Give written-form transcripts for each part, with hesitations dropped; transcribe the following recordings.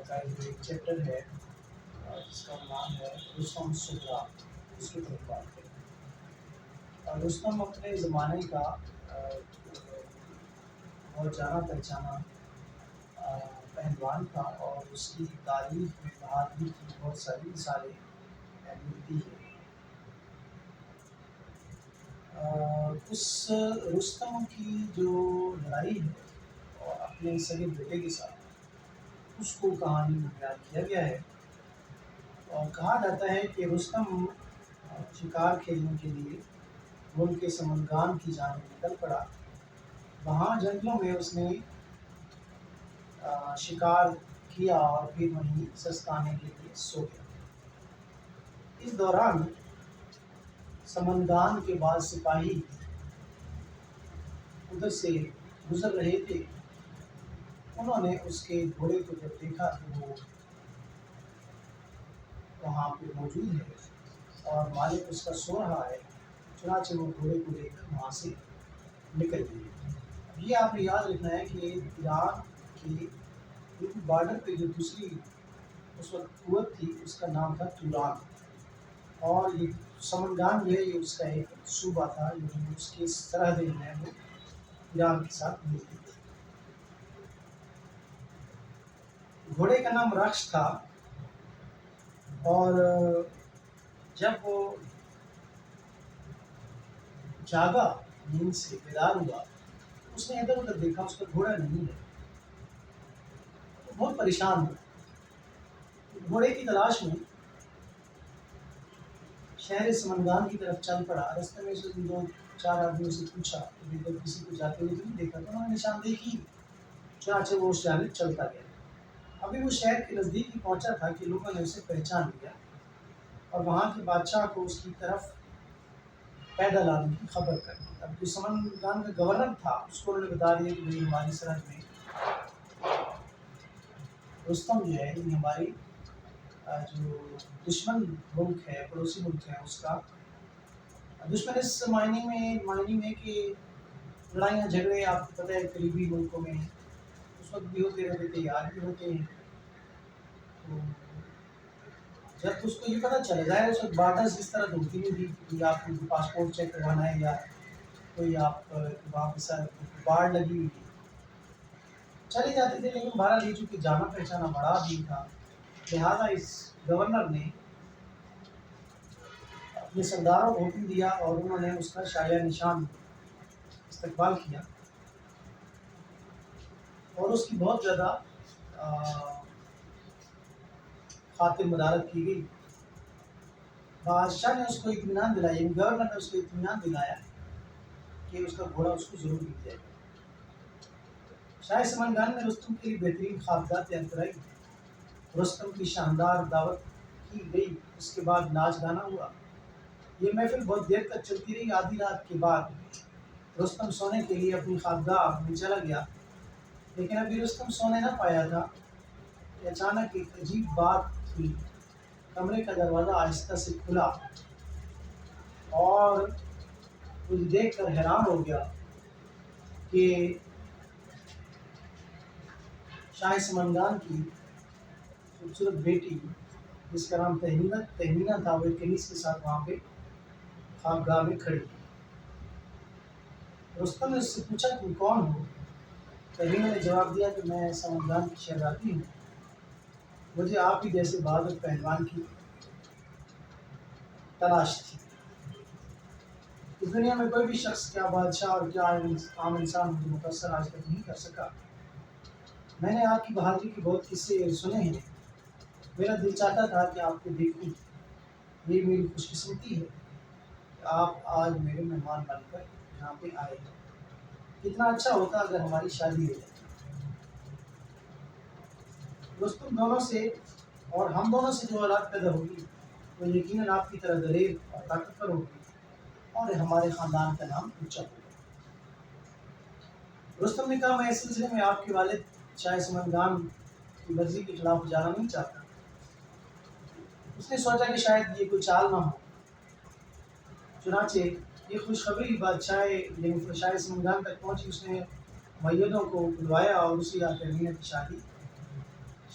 کا جو ایک چیپٹر ہے جس کا نام ہے رستم الصغریٰ، اس کی طرف بات کریں۔ رستم اپنے زمانے کا بہت جانا پہچانا پہلوان تھا، اور اس کی تاریخ میں بہادری کی بہت ساری مثالیں ملتی ہیں۔ اس رستم کی جو لڑائی ہے اور اپنے سگے بیٹے کے ساتھ، اس کو کہانی میں بیان کیا گیا ہے، اور کہا جاتا ہے کہ رستم شکار کھیلنے کے لیے ملک کے سمندگان کی جانب نکل پڑا۔ وہاں جنگلوں میں اس نے شکار کیا اور پھر وہیں سستانے کے لیے سو گیا۔ اس دوران سمندگان کے بعض سپاہی ادھر سے گزر رہے تھے۔ انہوں نے اس کے گھوڑے کو جب دیکھا تو وہ وہاں پہ موجود ہے اور مالک اس کا سو رہا ہے، چنانچہ وہ گھوڑے کو لے کر وہاں سے نکل گئے۔ یہ آپ نے یاد رکھنا ہے کہ ایران کے بالکل بارڈر پہ جو دوسری اس وقت قوت تھی، اس کا نام تھا توران، اور یہ سمندگان جو ہے یہ اس کا ایک صوبہ تھا، جو اس کی سرحدیں جو ہیں وہ ایران کے ساتھ ملتی تھی۔ گھوڑے کا نام رخش تھا، اور جب وہ جاگا نیند سے بیدار ہوا، اس نے ادھر ادھر دیکھا، اس کا گھوڑا نہیں ہے، بہت پریشان ہوا۔ گھوڑے کی تلاش میں شہر سمندگان کی طرف چل پڑا۔ راستے میں سے دو چار آدمیوں سے پوچھا کہ ادھر کسی کو جاتے ہوئے تو نہیں دیکھا، تو انہوں نے نشاندہی کی، چنانچہ وہ اس جانب چلتا گیا۔ ابھی وہ شہر کے نزدیک ہی پہنچا تھا کہ لوگوں نے اسے پہچان لیا اور وہاں کے بادشاہ کو اس کی طرف پیدل آنے کی خبر کر دی۔ اب جو سمندگان کا گورنر تھا، اس کو انہوں نے بتا دیا کہ بھائی ہماری سرحد میں رستم جو ہے، یہ ہماری جو دشمن ملک ہے، پڑوسی ملک ہے، اس کا دشمن اس معنی میں کہ لڑائیاں جھگڑے آپ کو پتہ ہے قریبی ملکوں میں اس وقت بھی ہوتے رہتے تھے، آج بھی ہوتے ہیں۔ تو جب اس کو یہ پتہ چل جائے، اس وقت بارڈرز اس طرح ہوتی نہیں تھی کہ آپ کو پاسپورٹ چیک کروانا ہے یا کوئی آپ وہاں پہ سر باڑ لگی ہوئی تھی، چلے جاتے تھے، لیکن بہرحال یہ چونکہ جانا پہچانا بڑا آدمی تھا، لہٰذا اس گورنر نے اپنے سرداروں کو حکم دیا اور انہوں نے اس کا شایع نشان استقبال کیا، اور اس کی بہت زیادہ خاطر مدارت کی گئی۔ بادشاہ نے اس کو اطمینان دلایا، یعنی گورنر نے اس کو اطمینان دلایا کہ اس کا گھوڑا اس کو ضرور مل جائے گا۔ شاہ سمندگان نے رستم کے لیے بہترین خوابگاہ تیار کرائی، رستم کی شاندار دعوت کی گئی، اس کے بعد ناچ گانا ہوا۔ یہ محفل بہت دیر تک چلتی رہی۔ آدھی رات کے بعد رستم سونے کے لیے اپنی خوابگاہ میں چلا گیا، لیکن ابھی رستم سونے نہ پایا تھا کہ اچانک ایک عجیب بات ہوئی۔ کمرے کا دروازہ آہستہ سے کھلا اور وہ دیکھ کر حیران ہو گیا کہ شاہ سمندگان کی خوبصورت بیٹی، جس کا نام تہمینہ تھا، وہ ایک کنیز کے ساتھ وہاں پہ خوابگاہ میں کھڑی۔ رستم نے اس سے پوچھا تم کون ہو؟ تہمینہ نے جواب دیا کہ میں سمندگان کی شہزادی ہوں، مجھے آپ ہی جیسے بہادر پہلوان کی تلاش تھی۔ اس دنیا میں کوئی بھی شخص کیا بادشاہ اور کیا عام انسان مجھے متاثر آج تک نہیں کر سکا۔ میں نے آپ کی بہادری کے بہت قصے سنے ہیں، میرا دل چاہتا تھا کہ آپ کو دیکھوں۔ یہ میری خوش قسمتی ہے کہ آپ آج میرے مہمان بن کر یہاں پہ آئے ہیں۔ کتنا اچھا ہوتا اگر ہماری شادی ہو جائے۔ رستم دونوں سے اور ہم دونوں سے جو اولاد پیدا ہوگی وہ یقیناً آپ کی طرح دلیر اور طاقتور ہوگی، اور ہمارے خاندان کا نام اونچا ہوگا۔ رستم نے کہا میں اس سلسلے میں آپ کے والد شاہ سمندگان کی مرضی کے خلاف جانا نہیں چاہتا۔ اس نے سوچا کہ شاید یہ کوئی چال نہ ہو، چنانچہ یہ خوشخبری یعنی شاہ سمندگان تک پہنچی۔ اس نے میدوں کو بلوایا اور اسی رات تہمینہ کی شادی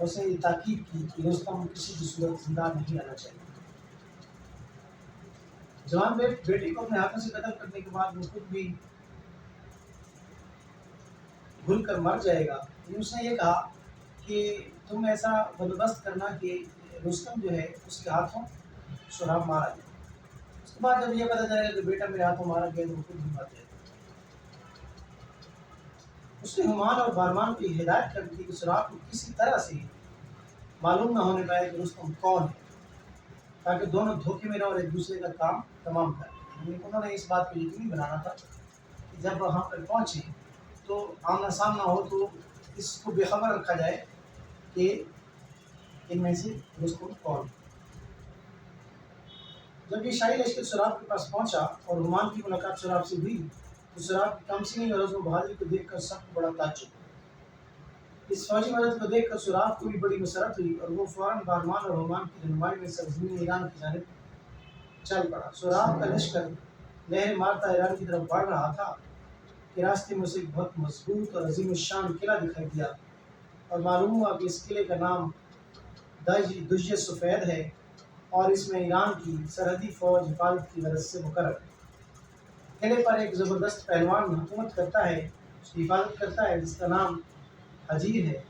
اور اس نے یہ تاکید کی کہ رستم کسی بھی صورت زندہ نہیں آنا چاہیے۔ جوان بیٹے کو اپنے ہاتھوں سے قتل کرنے کے بعد وہ خود بھی بھول کر مر جائے گا، لیکن اس نے یہ کہا کہ تم ایسا بندوبست کرنا کہ رستم جو ہے اس کے ہاتھوں سراب مارا جائے۔ اس کے بعد جب یہ پتہ چلے گا کہ بیٹا میرے ہاتھوں مارا گیا تو وہ خود بھی مر جائے گا۔ اس نے ہمان اور بارمان کو یہ ہدایت کر دی کہ سراب کو کسی طرح سے معلوم نہ ہونے پائے کہ رستم کون ہے، تاکہ دونوں دھوکے میں رہو اور ایک دوسرے کا کام تمام کریں۔ یعنی انہوں نے اس بات کو یقینی بنانا تھا کہ جب وہاں پر پہنچے تو آمنا سامنا ہو تو اس کو بے خبر رکھا جائے کہ ان میں سے رستم کون ہے۔ جب یہ شاہی لشکر سراب کے پاس پہنچا اور ہمان کی ملاقات سراب سے ہوئی تو سراب کی کمسنی اور عزم و بہادری کو دیکھ کر سب کو بڑا تعجب ہوا۔ اس فوجی مدد کو دیکھ کر سراب کو بھی بڑی مسرت ہوئی اور وہ فوراً بارمان اور ہمان کی رہنمائی میں سرزمین ایران کی جانب چل پڑا۔ سراب کا لشکر لہر مارتا ایران کی طرف بڑھ رہا تھا کہ راستے میں اسے ایک بہت مضبوط اور عظیم الشان قلعہ دکھائی دیا اور معلوم ہوا کہ اس قلعے کا نام دجیہ سفید ہے اور اس میں ایران کی سرحدی فوج حفاظت کی غرض سے مقرر ہے۔ قلعے پر ایک زبردست پہلوان حکومت کرتا ہے، اس کی حفاظت کرتا ہے، جس کا نام حجیر ہے۔